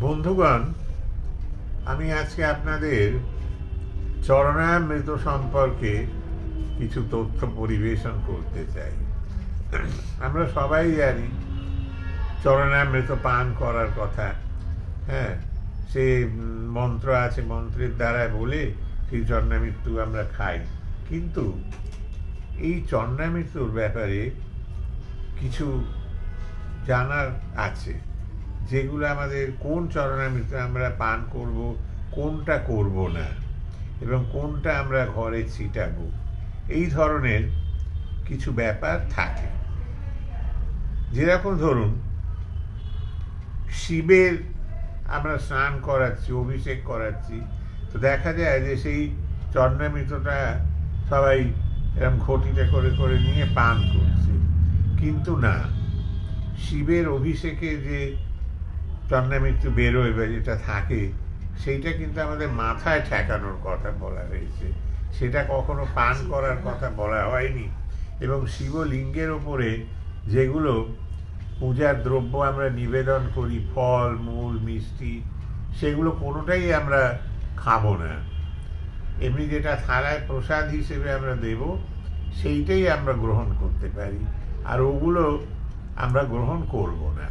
বন্ধুগণ, আমি আজকে আপনাদের চরণামৃত সম্পর্কে কিছু তথ্য পরিবেশন করতে চাই। আমরা সবাই জানি চরণামৃত পান করার কথা। হ্যাঁ, সে মন্ত্র আছে, মন্ত্রের দ্বারা বলে সেই চরণামৃত্যু আমরা খাই। কিন্তু এই চরণামৃত্যুর ব্যাপারে কিছু জানার আছে, যেগুলো আমাদের কোন চরণামৃত আমরা পান করব, কোনটা করব না, এবং কোনটা আমরা ঘরে ছিটাবো, এই ধরনের কিছু ব্যাপার থাকে। যেরকম ধরুন, শিবের আমরা স্নান করাচ্ছি, অভিষেক করাচ্ছি, তো দেখা যায় যে সেই চরণামৃতটা সবাই এরকম ঘটিতে করে করে নিয়ে পান করছে। কিন্তু না, শিবের অভিষেকে যে চরণামৃত্যু বেরোয় বা যেটা থাকে, সেইটা কিন্তু আমাদের মাথায় ঠেকানোর কথা বলা হয়েছে, সেটা কখনো পান করার কথা বলা হয়নি। এবং শিবলিঙ্গের ওপরে যেগুলো পূজার দ্রব্য আমরা নিবেদন করি, ফল মূল মিষ্টি, সেগুলো কোনোটাই আমরা খাবো না। এমনি যেটা থালায় প্রসাদ হিসেবে আমরা দেব, সেইটাই আমরা গ্রহণ করতে পারি, আর ওগুলো আমরা গ্রহণ করব না।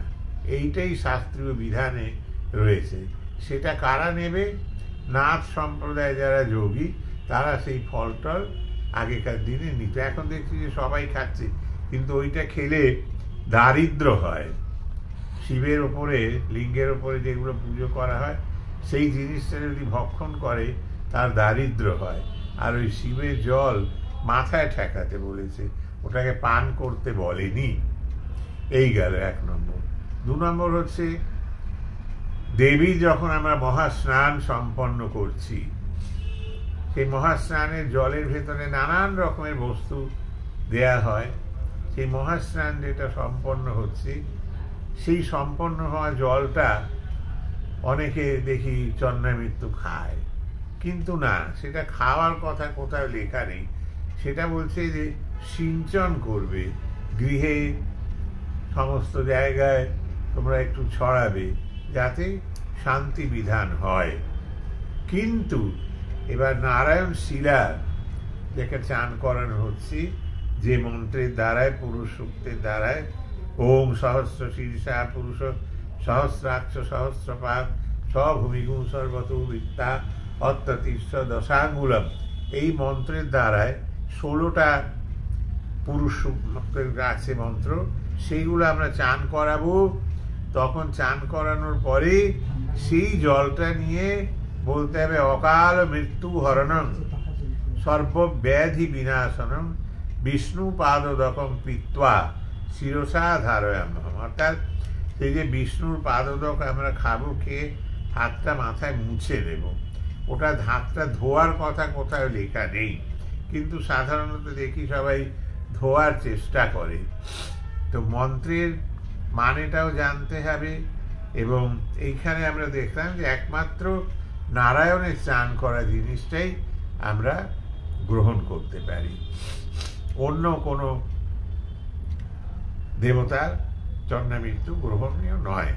এইটাই শাস্ত্রীয় বিধানে রয়েছে। সেটা কারা নেবে? নাথ সম্প্রদায় যারা যোগী, তারা সেই ফল টল আগেকার দিনে নিত। এখন দেখছি যে সবাই খাচ্ছে, কিন্তু ওইটা খেলে দারিদ্র হয়। শিবের ওপরে, লিঙ্গের ওপরে যেগুলো পুজো করা হয়, সেই জিনিসটা যদি ভক্ষণ করে তার দারিদ্র হয়। আর ওই শিবের জল মাথায় ঠেকাতে বলেছে, ওটাকে পান করতে বলেনি। এই গেল 1 নম্বর। 2 নম্বর হচ্ছে, দেবী যখন আমরা মহাস্নান সম্পন্ন করছি, সেই মহাস্নানের জলের ভেতরে নানান রকমের বস্তু দেয়া হয়। সেই মহাস্নান যেটা সম্পন্ন হচ্ছে, সেই সম্পন্ন হওয়া জলটা অনেকে দেখি চরণামৃত্যু খায়। কিন্তু না, সেটা খাওয়ার কথা কোথাও লেখা নেই। সেটা বলছে যে সিঞ্চন করবে, গৃহে সমস্ত জায়গায় তোমরা একটু ছড়াবে, যাতে শান্তি বিধান হয়। কিন্তু এবার নারায়ণ শিলা যাকে চান করানো হচ্ছে, যে মন্ত্রের দ্বারায়, পুরুষ সূক্তের দ্বারায়, ওম সহস্র শীর্ষা পুরুষ সহস্রাক্ষ সহস্রপাদ স্বভূমিগুণ সর্বত বৃত্তা অত্যতীর্ষ দশাঙ্গুলম, এই মন্ত্রের দ্বারায় 16টা পুরুষ সূক্তের আছে মন্ত্র, সেইগুলো আমরা চান করাবো। তখন চান করানোর পরে সেই জলটা নিয়ে বলতে হবে, অকাল মৃত্যু হরণং সর্বব্যাধি বিনাশনং বিষ্ণু পাদোদকম পিত্বা শিরসা ধারয়ামহম। অর্থাৎ সেই যে বিষ্ণুর পাদোদক আমরা খাবো, খেয়ে হাতটা মাথায় মুছে দেব। ওটা হাতটা ধোয়ার কথা কোথাও লেখা নেই, কিন্তু সাধারণত দেখি সবাই ধোয়ার চেষ্টা করে। তো মন্ত্রের মানেটাও জানতে হবে। এবং এইখানে আমরা দেখলাম যে একমাত্র নারায়ণের চান করা জিনিসটাই আমরা গ্রহণ করতে পারি, অন্য কোনো দেবতার চরণামৃত্যু গ্রহণীয় নয়।